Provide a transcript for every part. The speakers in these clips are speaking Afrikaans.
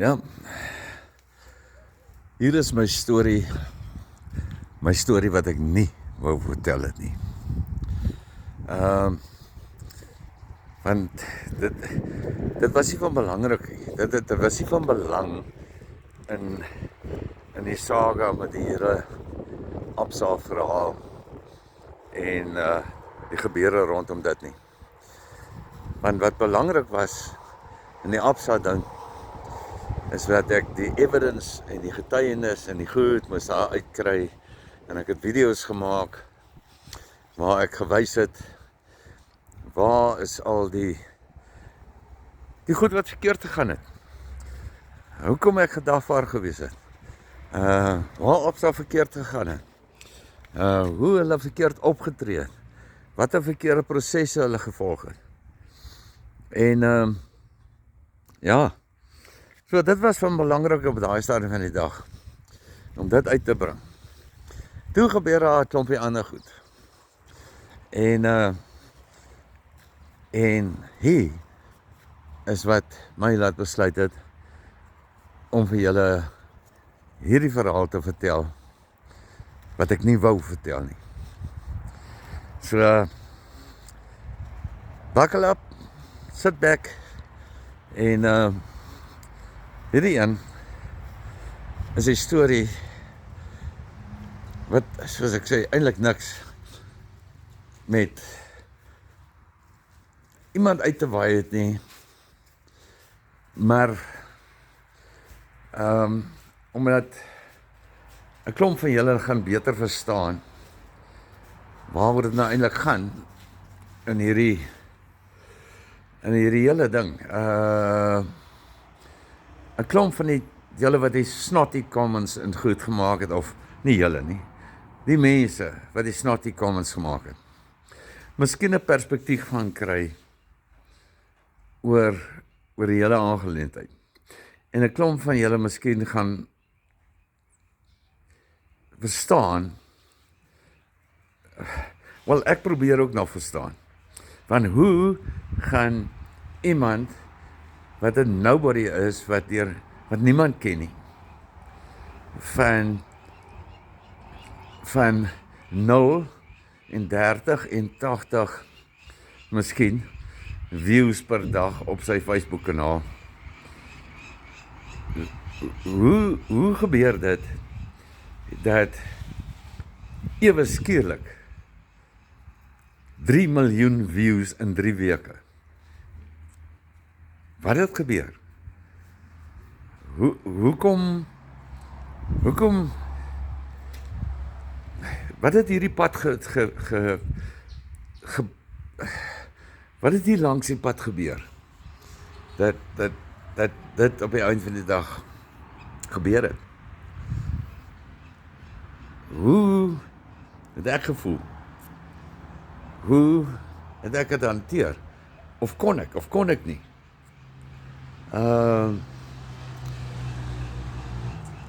Ja, hier is my storie wat ek nie wou vertel het nie. Want dit was nie van belangrik nie. Dit was nie van belang in die saga met die hele Absa verhaal en die gebeure rondom dit nie. Want wat belangrik was in die Absa ding is dat ek die evidence en die getuienis en die goed moes daar uitkry, en ek het video's gemaak waar ek gewys het waar is al die goed wat verkeerd gegaan het. Hoekom ek gedagvaar gewees het. Waar Absa verkeerd gegaan het. Hoe hulle verkeerd opgetree het. Wat 'n verkeerde prosesse hulle gevolg het. En ja, so dit was van belangrik op daai stadium van die dag, om dit uit te bring. Toe gebeur daar 'n klompie ander goed. En hier is wat my laat besluit het om vir julle hierdie verhaal te vertel, wat ek nie wou vertel nie. So, buckle up, sit back, en hierdie een is 'n storie wat, soos ek sê, eintlik niks met iemand uit te waai het nie, maar omdat 'n klomp van julle gaan beter verstaan waaroor dit nou eintlik gaan in hierdie hele ding. 'n klomp van die julle wat die snotty comments in goed gemaak het, of nie julle nie, die mense wat die snotty comments gemaak het, miskien 'n perspektief gaan kry oor die hele aangeleentheid. En 'n klomp van julle miskien gaan verstaan, wel, ek probeer ook nog verstaan, van hoe gaan iemand wat 'n nobody is, wat niemand ken nie, van 0 en 30 en 80 miskien views per dag op sy Facebook kanaal. Hoe gebeur dit dat ewe skielik 3 miljoen views in 3 weke? Wat het gebeur? Hoekom wat het hierdie pad wat het hier langs die pad gebeur? Dat dit op die einde van die dag gebeur het. Hoe het ek gevoel? Hoe het ek dit hanteer? Of kon ek nie?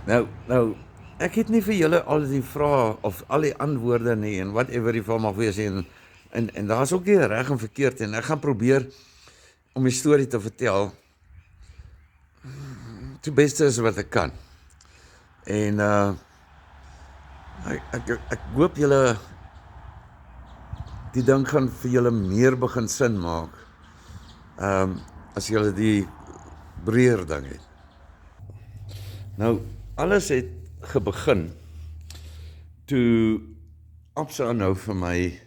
Nou, ek het nie vir julle al die vrae of al die antwoorde nie, en whatever die van mag wees, en daar is ook nie reg en verkeerd, en ek gaan probeer om die storie te vertel toe beste is wat ek kan. En ek hoop julle die ding gaan vir julle meer begin sin maak, as julle die breër ding het. Nou, alles het gebegin toe Absa nou vir my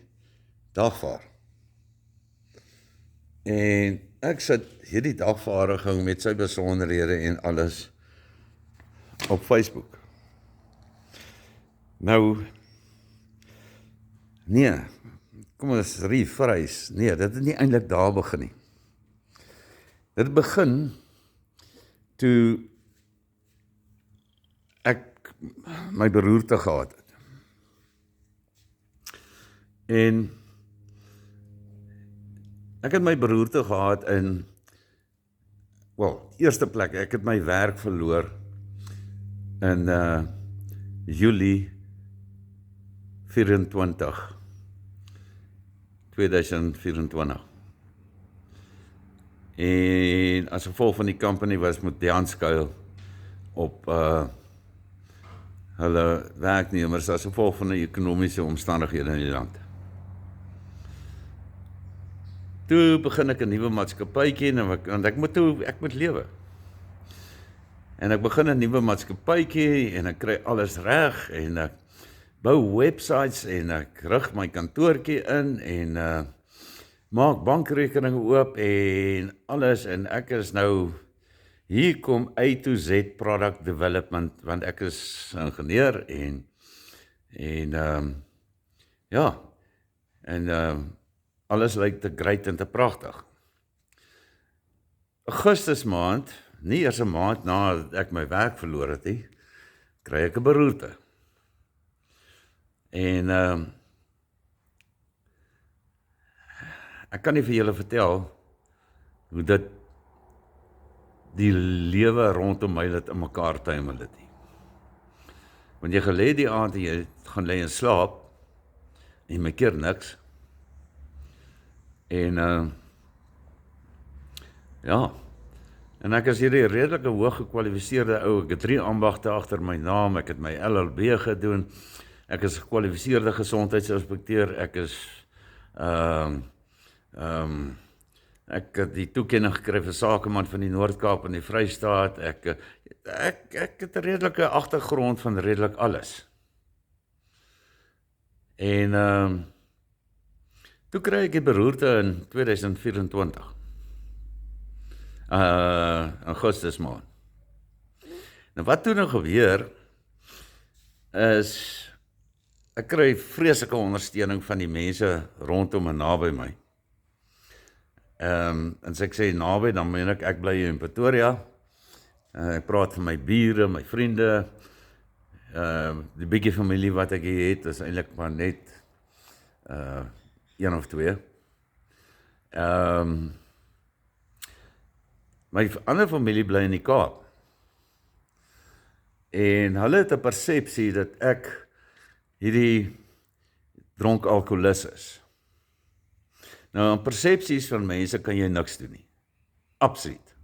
dagvaar. En ek sit hierdie dagvaardiging met sy besonderhede en alles op Facebook. Nou, nee, kom ons rephrase, nee, dit het nie eintlik daar begin nie. Dit begin toe ek my beroerte gehad het. En ek het my beroerte gehad in, eerste plek, ek het my werk verloor in Julie 2024. En as gevolg van die company was moet downscale op hulle werknemers as gevolg van die ekonomiese omstandighede in die land. Toe begin ek 'n nuwe maatskappytjie want ek moet lewe. En ek begin 'n nuwe maatskappytjie en ek kry alles reg en ek bou websites en ek rig my kantoortjie in en maak bankrekeninge oop en alles en ek is nou hier kom A to Z product development want ek is ingenieur en ja en alles lyk te great en te pragtig. Augustus maand, nie eers 'n maand na ek my werk verloor het nie, kry ek 'n beroerte. En ek kan nie vir julle vertel hoe dit die lewe rondom my dit in mekaar tuimel het nie. Want jy gaan lê die aand en jy gaan lê en slaap en my keer niks. En ja, en ek is hierdie redelike hoog gekwalifiseerde ou, ek het 3 ambagte agter my naam, ek het my LLB gedoen, ek is gekwalifiseerde gesondheidsinspekteur, ek is ek het die toekenning gekry vir sakeman van die Noord-Kaap en die Vrystaat, ek het 'n redelike agtergrond van redelik alles. En toe kry ek die beroerte in 2024. Augustus maand. Nou wat toe nou gebeur is ek kry vreeslike ondersteuning van die mense rondom en naby my. En as ek sê naby, dan meen ek bly in Pretoria. Ek praat van my bure, my vriende, die bietjie familie wat ek hier het, is eintlik maar net 1 of 2. My ander familie bly in die Kaap. En hulle het 'n persepsie dat ek hierdie dronk alkoholist is. Nou, aan persepsies van mense kan jy niks doen nie. Absoluut.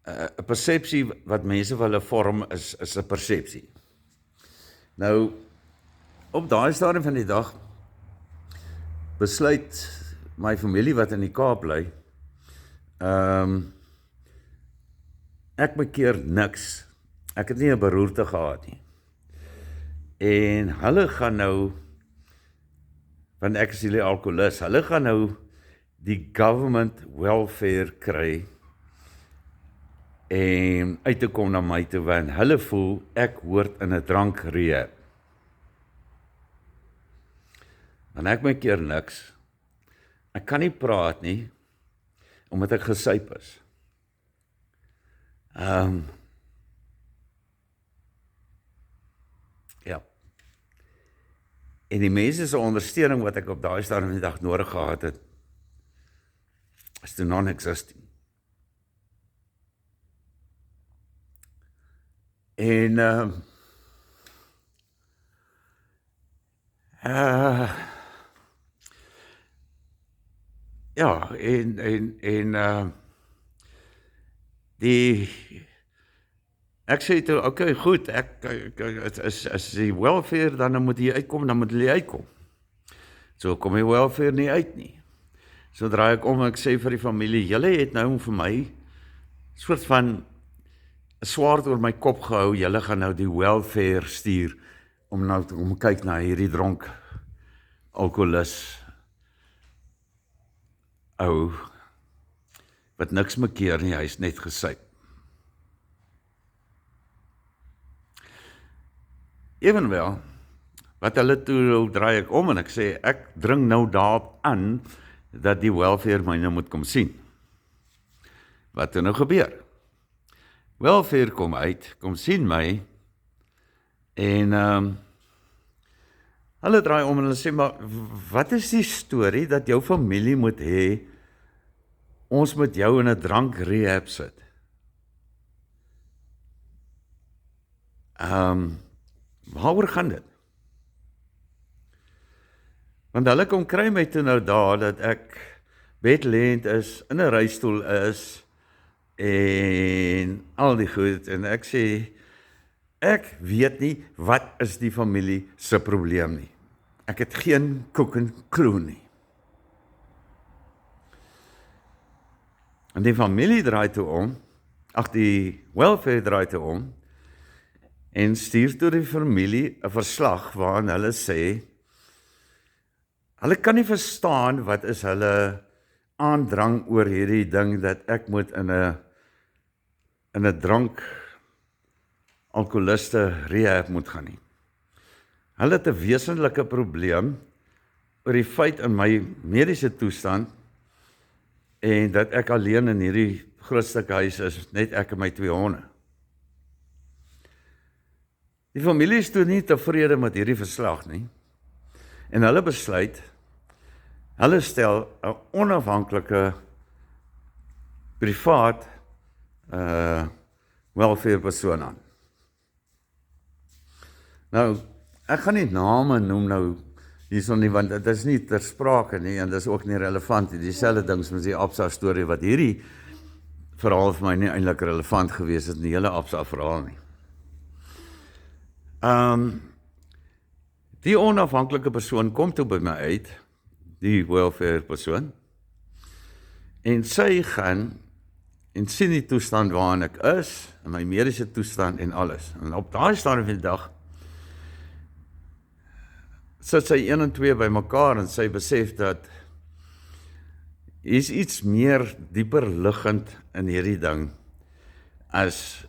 'n Persepsie wat mense wil hulle vorm is 'n persepsie. Nou, op daai stadium van die dag besluit my familie wat in die Kaap bly, ek bekeer niks. Ek het nie 'n beroerte gehad nie. En hulle gaan nou, want ek is hierdie alkoholist, hulle gaan nou die government welfare kry en uit te kom na my toe, want hulle voel ek hoort in 'n drank rehab. Want ek bekeer niks. Ek kan nie praat nie, omdat ek gesuip is. Ja. En die mense se ondersteuning wat ek op daai stadium van die dag nodig gehad het, is toe non-existing. En ja, en ek sê toe, okay, goed, as die welfare dan moet jy uitkom, dan moet jy uitkom. So kom die welfare nie uit nie. So draai ek om en ek sê vir die familie, julle het nou vir my soort van 'n swaard oor my kop gehou, julle gaan nou die welfare stuur om kyk na hierdie dronk alkoholist ou wat niks mekeer nie, hy is net gesuip. Evenwel, wat hulle toe draai ek om en ek sê, ek dring nou daarop aan dat die welfare my nou moet kom sien. Wat toe nou gebeur? Welfare kom uit, kom sien my en hulle draai om en hulle sê, maar wat is die storie dat jou familie moet hê, ons moet jou in 'n drank rehab sit? Waaroor gaan dit? Want hulle kom kry my toe nou daar dat ek bedlend is, in 'n reistool is, en al die goed, en ek sê, ek weet nie, wat is die familie se probleem nie. Ek het geen koek en kroon nie. En die familie draai toe om, die welfare draai toe om, en stuur toe die familie 'n verslag waarin hulle sê, hulle kan nie verstaan wat is hulle aandrang oor hierdie ding dat ek moet in 'n drank alkoholiste rehab moet gaan nie. Hulle het 'n wesentlike probleem oor die feit in my mediese toestand en dat ek alleen in hierdie groot stuk huis is, net ek en my 2 honde. Die familie is toe nie tevrede met hierdie verslag nie. En hulle besluit, hulle stel 'n onafhanklike privaat welfare persoon aan. Nou, ek gaan nie name noem nou hierson nie, want dit is nie ter sprake nie, en dit is ook nie relevant nie. Dieselfde ding soos die Absa storie, wat hierdie verhaal vir my nie eintlik relevant gewees het, die hele Absa verhaal nie. Die onafhanklike persoon kom toe by my uit, die welfare persoon, en sy gaan en sien die toestand waarin ek is, en my mediese toestand en alles. En op daai stadium van die dag sit sy 1 en 2 by mekaar en sy besef dat is iets meer dieper liggend in hierdie ding as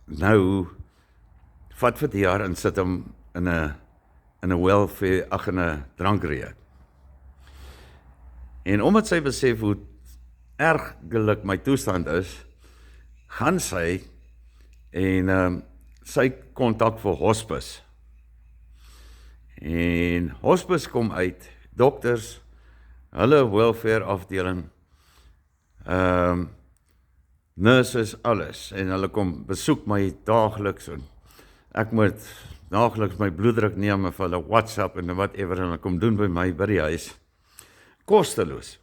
nou vat vir die jaar en sit hom in 'n welfare, in 'n drankreë. En omdat sy besef hoe ergelik my toestand is, gaan sy en sy kontak vir hospice. En hospice kom uit, dokters, hulle welfare afdeling, nurses, alles, en hulle kom besoek my daagliks, en ek moet daagliks my bloeddruk neem, of hulle WhatsApp en whatever, en hulle kom doen by my by die huis, kosteloos.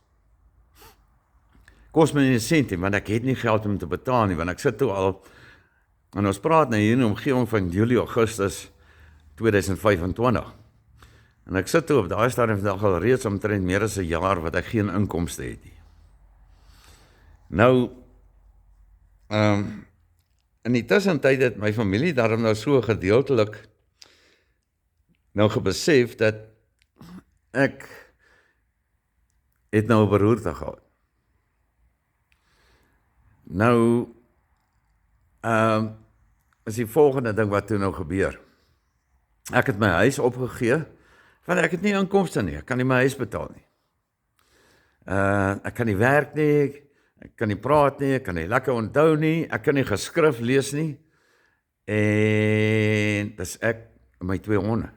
Kost my nie 'n sent nie, want ek het nie geld om te betaal nie, want ek sit toe al, en ons praat nou hier in die omgewing van Julie, Augustus 2025, en ek sit toe op daai stadium vandag al reeds omtrent meer as 'n jaar wat ek geen inkomste het nie. Nou, in die tussentyd het my familie daarom nou so gedeeltelik nou gebesef dat ek het nou 'n beroerte gehad. Nou, is die volgende ding wat toe nou gebeur. Ek het my huis opgegee, want ek het nie inkomste nie, ek kan nie my huis betaal nie. Ek kan nie werk nie, ek kan nie praat nie, ek kan nie lekker onthou nie, ek kan nie geskrif lees nie, en dis ek en my 2 honde.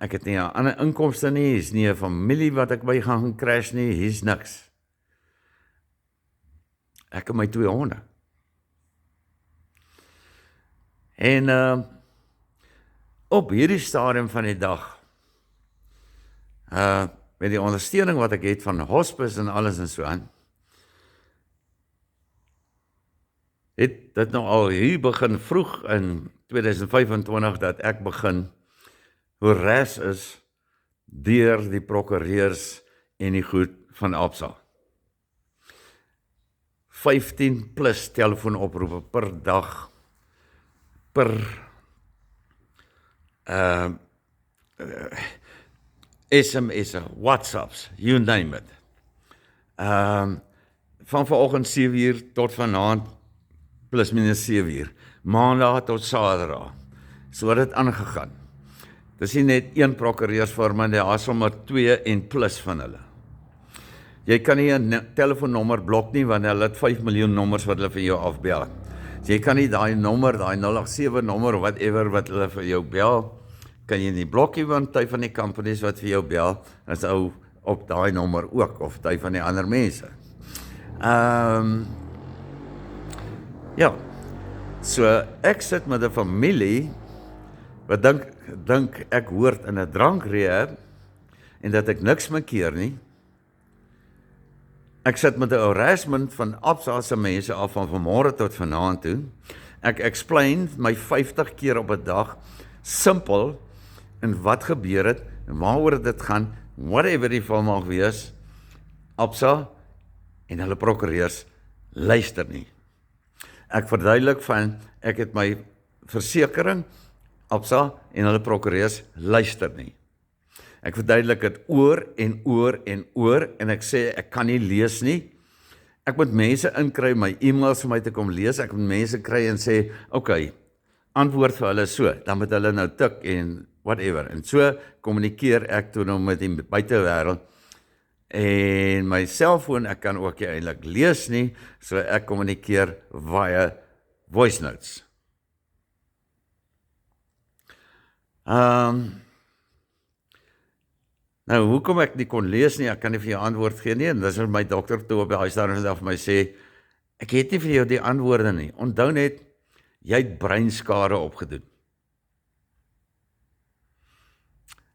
Ek het nie 'n ander inkomste nie, is nie 'n familie wat ek by gaan crash nie, hier's niks. Ek en my 2 honde. En op hierdie stadium van die dag, met die ondersteuning wat ek het van hospice en alles en so aan, het dit nou al hier begin vroeg in 2025 dat ek begin harass is deur die prokureurs en die goed van Absa. 15 plus telefoonoproepe per dag, per SMS'e, WhatsApps, you name it. Van vanoggend 7:00 tot vanaand plus minus 7:00, maandag tot saterdag. So het dit aangegaan. Dis nie net een prokureursfirma nie, daar is sommer 2 en plus van hulle. Jy kan nie 'n telefoonnommer blok nie, want hulle het 5 miljoen nommers wat hulle vir jou afbel. So jy kan nie daai nommer, daai 087 nommer, whatever wat hulle vir jou bel, kan jy nie blok nie, want die van die companies wat vir jou bel, is ou op daai nommer ook, of die van die ander mense. Ja, so ek sit met 'n familie wat dink ek hoort in 'n drankrehab en dat ek niks my keer nie. Ek sit met 'n harassment van Absa se mense af van vanmôre tot vanaand toe. Ek explain my 50 keer op 'n dag, simpel, en wat gebeur het, en waaroor dit gaan, whatever die geval mag wees, Absa en hulle prokureurs luister nie. Ek verduidelik van, ek het my versekering, Absa en hulle prokureurs luister nie. Ek verduidelik dit oor en oor en ek sê ek kan nie lees nie. Ek moet mense inkry, my e-mails vir my te kom lees, ek moet mense kry en sê, okay, antwoord vir hulle so, dan moet hulle nou tik en whatever. En so kommunikeer ek toe nou met die buitewêreld. En my selfoon, ek kan ook nie eintlik lees nie, so ek kommunikeer via voice notes. Nou, hoekom ek nie kon lees nie, ek kan nie vir jou antwoord gee nie, en dis my dokter toe op die huisarts vandag vir my sê, ek het nie vir jou die antwoorde nie, onthou net, jy het breinskade opgedoen.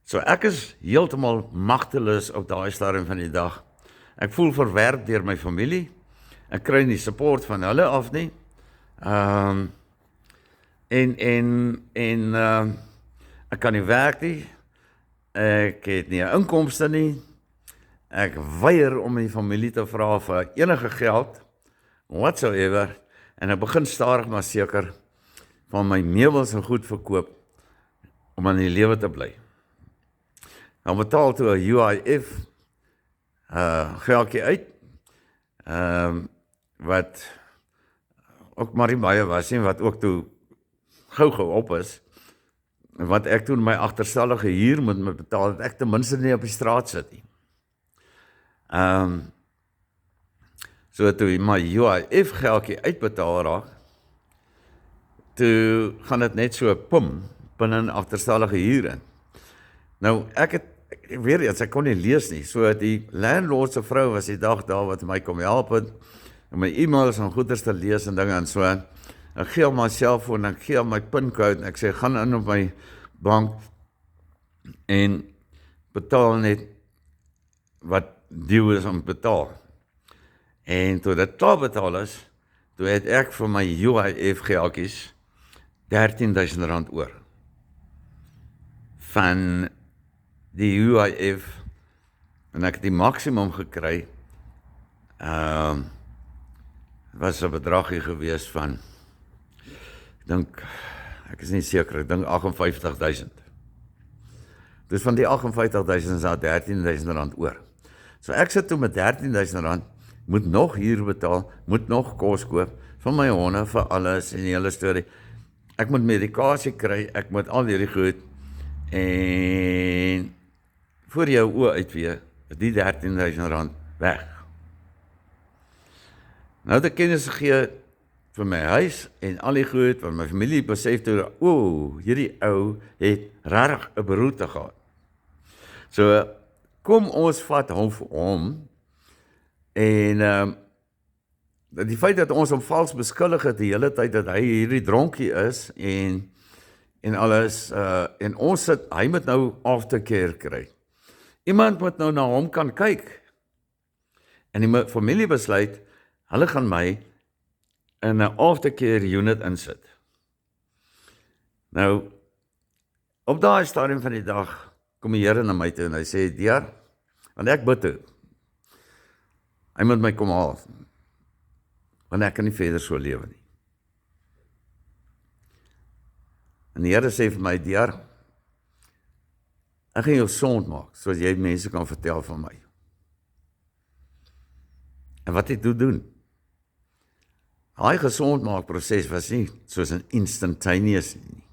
So ek is heeltemal magteloos op daai stadium van die dag. Ek voel verwerp deur my familie, ek kry nie support van hulle af nie, ek kan nie werk nie, ek het nie 'n inkomste nie, ek weier om my familie te vra vir enige geld, whatsoever, en ek begin stadig maar seker van my meubels en goed verkoop, om aan die lewe te bly. Dan betaal toe 'n UIF geldjie uit, wat ook maar nie baie was nie, wat ook toe gou op is, wat ek toen my agterstallige huur moet betaal, dat ek ten minste nie op die straat sit nie. So toe my UIF geldjie uitbetaal raak, toe gaan dit net so binne 'n agterstallige huur in. Nou, weer eens, ek kon nie lees nie, so die landlord se vrou was die dag daar wat my kom help het, om my e-mails en goeders te lees en dinge en so. Ek gee my selfoon, ek gee my pincode, en ek sê, gaan in op my bank, en betaal net wat due is om betaal. En toe dit klaar betaal is, toe het ek vir my UIF geldjies R13.000 oor. Van die UIF, en ek het die maksimum gekry, was 'n bedragie gewees van, ek is nie seker, ek dink 58.000. Dus van die 58.000 is daar R13.000 oor. So ek sit toe met R13.000, moet nog huur betaal, moet nog kos koop, vir my honde, vir alles, en die hele storie. Ek moet medikasie kry, ek moet al hierdie goed, en voor jou oë uitwee, is die R13.000 weg. Nou het ek kennis gegee vir my huis, en al die goed, want my familie besef toe, hierdie ou het regtig 'n beroerte gehad. So, kom ons vat hom vir hom, en die feit dat ons hom vals beskuldig het die hele tyd, dat hy hierdie dronkie is, en alles, en ons sit, hy moet nou aftercare kry. Iemand moet nou na hom kan kyk, en die familie besluit, hulle gaan my in 'n aftercare unit insit. Nou, op daai stadium van die dag, kom die Here na my toe, en hy sê, Dear, want ek bid toe, hy moet my kom haal, want ek kan nie verder so lewe nie. En die Here sê vir my, Dear, ek gaan jou gesond maak, soos jy mense kan vertel van my. En wat ek doen? Daai gesondmaakproses was nie soos 'n instantaneous nie.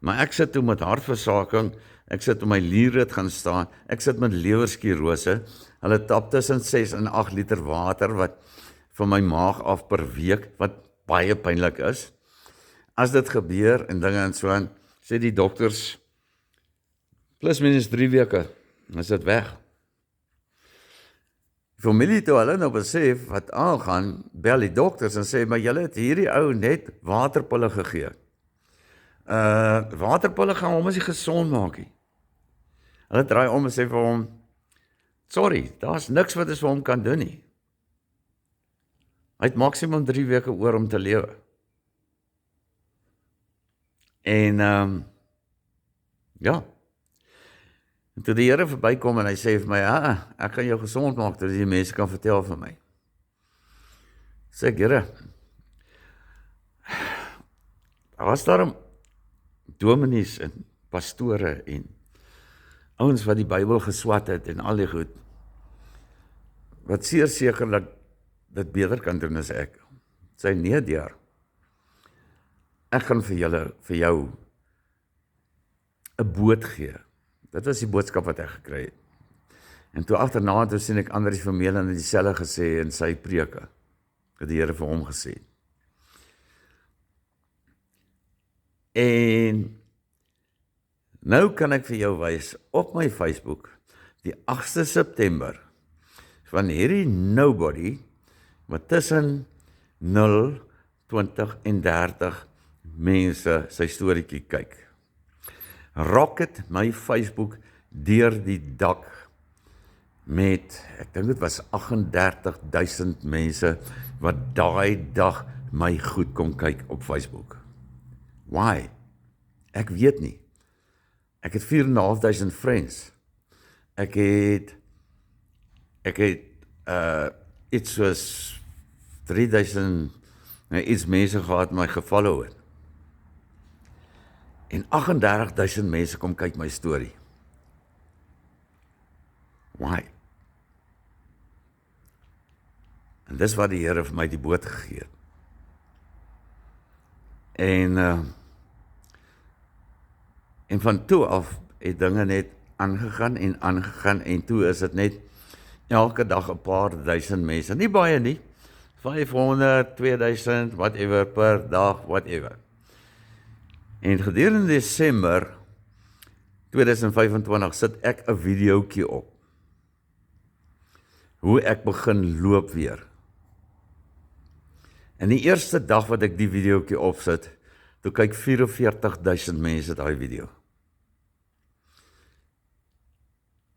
Maar ek sit toe met hartversaking, ek sit op my lierrit gaan staan, ek sit met lewersklerose, hulle tap tussen 6 en 8 liter water, wat van my maag af per week, wat baie pynlik is. As dit gebeur, en dinge en so aan, sê die dokters, plus minus 3 weke, is dit weg. Die familie toe hulle nou besef wat aangaan, bel die dokters en sê, maar julle het hierdie ou net waterpille gegee. Waterpille gaan hom as nie gesond maak nie. Hulle draai om en sê vir hom, sorry, daar's niks wat ons vir hom kan doen nie. Hy het maksimum 3 weke oor om te lewe. En, ja. En toe die Here verbykom en hy sê vir my, ek kan jou gesond maak, dat die mense kan vertel vir my. Sê ek, Here, was daarom dominees en pastore en ouens wat die Bybel geswat het en al die goed, wat seer seker dat dit beter kan doen as ek. Sê nee, deur. Ek gaan vir jou 'n boot gee. Dit was die boodskap wat ek gekry het. En toe agterna toe sien ek Andries Vermeulen het dieselfde gesê in sy preke, wat die Here vir hom gesê het. En nou kan ek vir jou wys op my Facebook, die 8de September, van hierdie nobody, wat tussen 0, 20 en 30 mense sy storieetjie kyk. Rocket my Facebook deur die dak met, ek dink dit was 38,000 mense wat daai dag my goed kom kyk op Facebook. Why? Ek weet nie. Ek het 4,500 friends. Ek het iets soos 3,000 iets mense gehad my gefollow het. En 38,000 mense kom kyk my storie. Why? En dis wat die Here vir my die boot gegee het. En van toe af het dinge net aangegaan en toe is dit net elke dag 'n paar duisend mense, nie baie nie, 500, 2000, whatever, per dag, whatever. En gedurende Desember 2025 sit ek 'n videoetjie op, hoe ek begin loop weer. En die eerste dag wat ek die videoetjie opsit, toe kyk 44,000 mense daai video.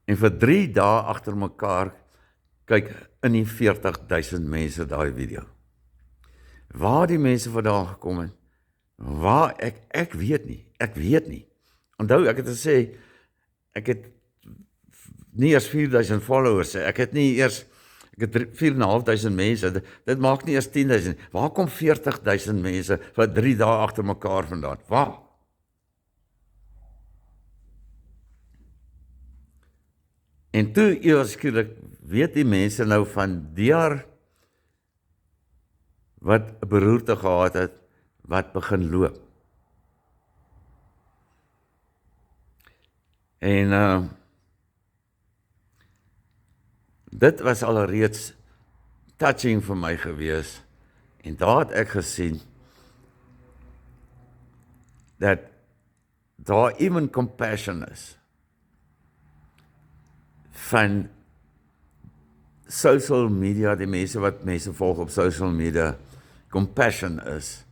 En vir 3 dae agter mekaar kyk in die 40,000 mense daai video. Waar die mense vandaan gekom het, waar ek weet nie. Onthou, ek het gesê, ek het nie eers 4,000 followers, ek het 4,500 mense, dit maak nie eers 10,000, waar kom 40,000 mense vir 3 dae agter mekaar vandaan, waar? En toe eers skielik weet die mense nou van die jaar wat 'n beroerte gehad het, wat begin loop. En dit was alreeds touching vir my gewees, en daar het ek gesien dat daar even compassion is van social media, die mense wat mense volg op social media, compassion is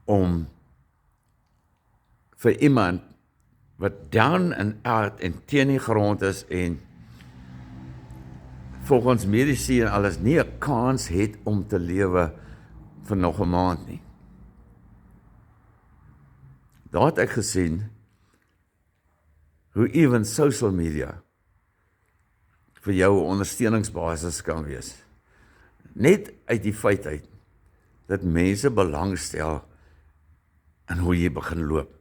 om vir iemand wat down and out en teen die grond is en volgens medici en alles nie 'n kans het om te lewe vir nog 'n maand nie. Daar het ek gesien hoe even social media vir jou 'n ondersteuningsbasis kan wees. Net uit die feit uit dat mense belangstel in hoe jy begin loop.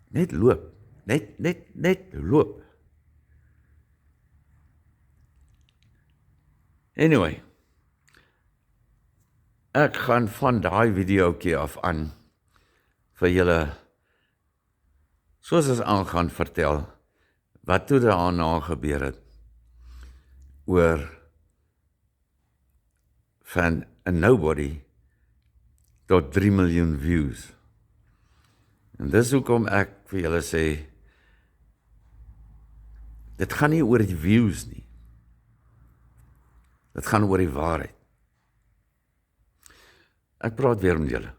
Net loop. Net loop. Anyway, ek gaan van daai videoetjie af aan vir julle, soos ons aangaan, vertel wat toe daarna gebeur het oor van 'n nobody tot 3 miljoen views. En dis hoekom ek vir julle sê, dit gaan nie oor die views nie. Dit gaan oor die waarheid. Ek praat weer met julle.